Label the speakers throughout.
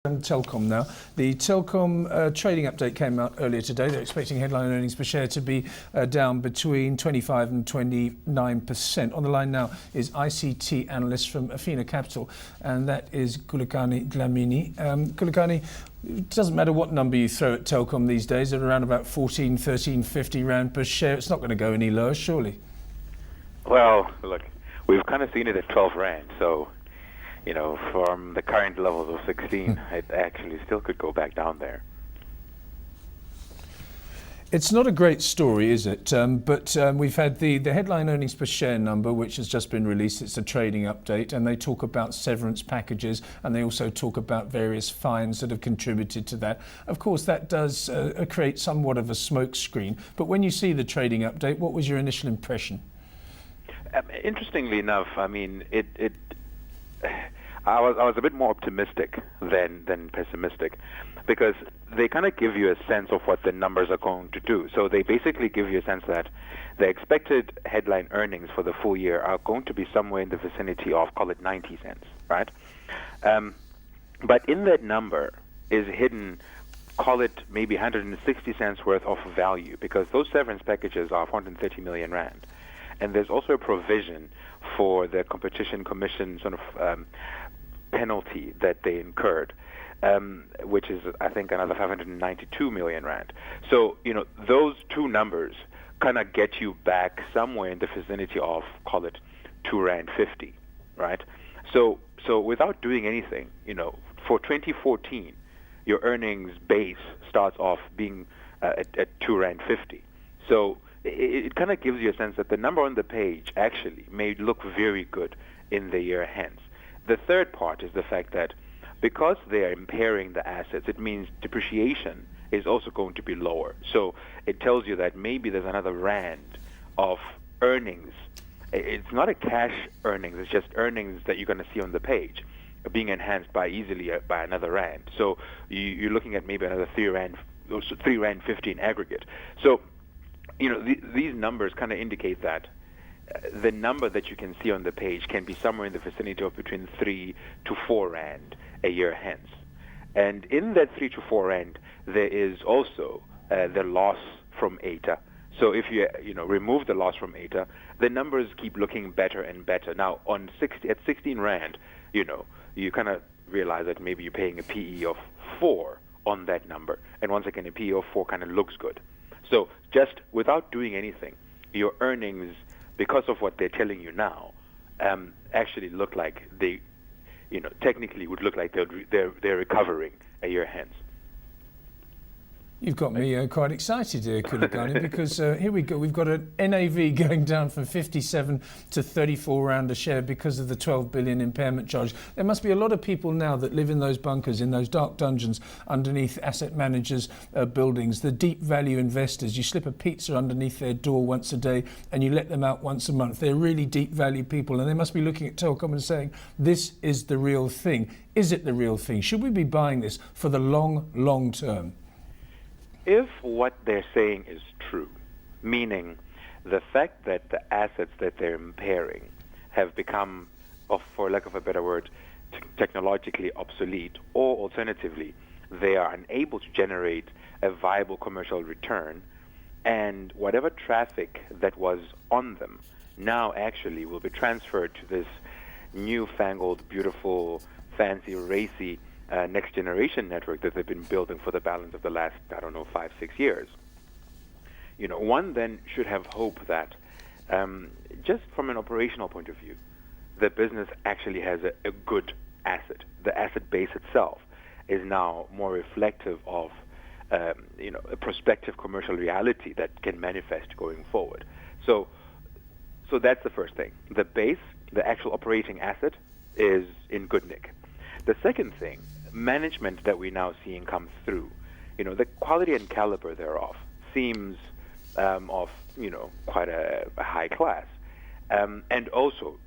Speaker 1: And Telkom now. The Telkom trading update came out earlier today. They're expecting headline earnings per share to be down between 25 and 29%. On the line now is ICT analyst from Athena Capital, and that is Kulekani Dlamini. Kulekani, it doesn't matter what number you throw at Telkom these days, at around about 14, 13, 50 rand per share. It's not going to go any lower, surely.
Speaker 2: Well, look, we've kind of seen it at 12 rand, so from the current levels of 16, it actually still could go back down there.
Speaker 1: It's not a great story, is it? But we've had the headline earnings per share number, which has just been released. It's a trading update, and they talk about severance packages, and they also talk about various fines that have contributed to that. Of course, that does create somewhat of a smokescreen. But when you see the trading update, what was your initial impression?
Speaker 2: Interestingly enough, I mean, I was a bit more optimistic than pessimistic, because they kind of give you a sense of what the numbers are going to do. So they basically give you a sense that the expected headline earnings for the full year are going to be somewhere in the vicinity of, call it 90 cents, right? But in that number is hidden, call it maybe 160 cents worth of value, because those severance packages are 430 million rand. And there's also a provision for the Competition Commission sort of penalty that they incurred, which is, I think, another 592 million rand. So, those two numbers kind of get you back somewhere in the vicinity of, call it, 2 rand 50, right? So without doing anything, for 2014, your earnings base starts off being at 2 rand 50. So it kind of gives you a sense that the number on the page actually may look very good in the year hence. The third part is the fact that because they are impairing the assets, it means depreciation is also going to be lower. So it tells you that maybe there's another rand of earnings. It's not a cash earnings, it's just earnings that you're going to see on the page being enhanced by another rand. So you're looking at maybe another 3 rand 50 in aggregate. So these numbers kind of indicate that the number that you can see on the page can be somewhere in the vicinity of between 3 to 4 rand a year hence. And in that 3 to 4 rand, there is also the loss from ETA. So if you remove the loss from ETA, the numbers keep looking better and better. Now, at 16 rand, you kind of realize that maybe you're paying a PE of 4 on that number. And once again, a PE of 4 kind of looks good. So just without doing anything, your earnings, because of what they're telling you now, actually look like they, technically would look like they're recovering a year hence.
Speaker 1: You've got me quite excited here, Kulekani, because here we go. We've got an NAV going down from 57 to 34 rand a share because of the 12 billion impairment charge. There must be a lot of people now that live in those bunkers, in those dark dungeons underneath asset managers' buildings, the deep value investors. You slip a pizza underneath their door once a day and you let them out once a month. They're really deep value people, and they must be looking at Telkom and saying, this is the real thing. Is it the real thing? Should we be buying this for the long, long term?
Speaker 2: If what they're saying is true, meaning the fact that the assets that they're impairing have become, for lack of a better word, technologically obsolete, or alternatively, they are unable to generate a viable commercial return, and whatever traffic that was on them now actually will be transferred to this newfangled, beautiful, fancy, racy next generation network that they've been building for the balance of the last, 5-6 years. One then should have hope that just from an operational point of view, the business actually has a good asset. The asset base itself is now more reflective of a prospective commercial reality that can manifest going forward. So that's the first thing. The base, the actual operating asset, is in good nick. The second thing, management that we're now seeing come through, the quality and caliber thereof seems of quite a high class, and also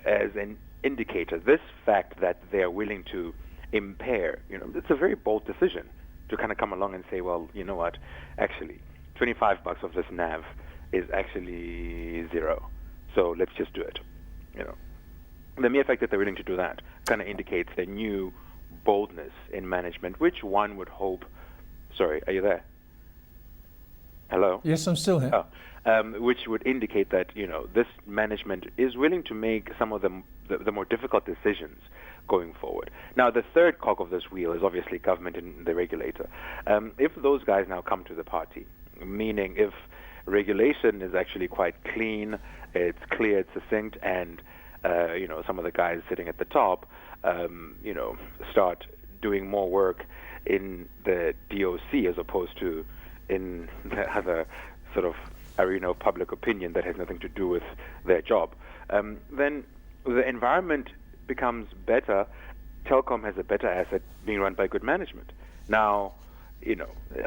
Speaker 2: as an indicator, this fact that they are willing to impair, it's a very bold decision to kind of come along and say, well, you know what, actually, $25 of this NAV is actually 0, so let's just do it. The mere fact that they're willing to do that kind of indicates a new boldness in management, which one would hope. Sorry, are you there? Hello?
Speaker 1: Yes, I'm still here.
Speaker 2: Which would indicate that this management is willing to make some of the more difficult decisions going forward. Now, the third cog of this wheel is obviously government and the regulator. If those guys now come to the party, meaning if regulation is actually quite clean, it's clear, it's succinct, and some of the guys sitting at the top, start doing more work in the DOC as opposed to in the other sort of arena of public opinion that has nothing to do with their job, then the environment becomes better. Telkom has a better asset being run by good management. Now,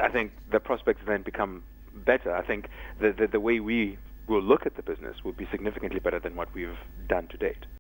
Speaker 2: I think the prospects then become better. I think the way we will look at the business will be significantly better than what we've done to date.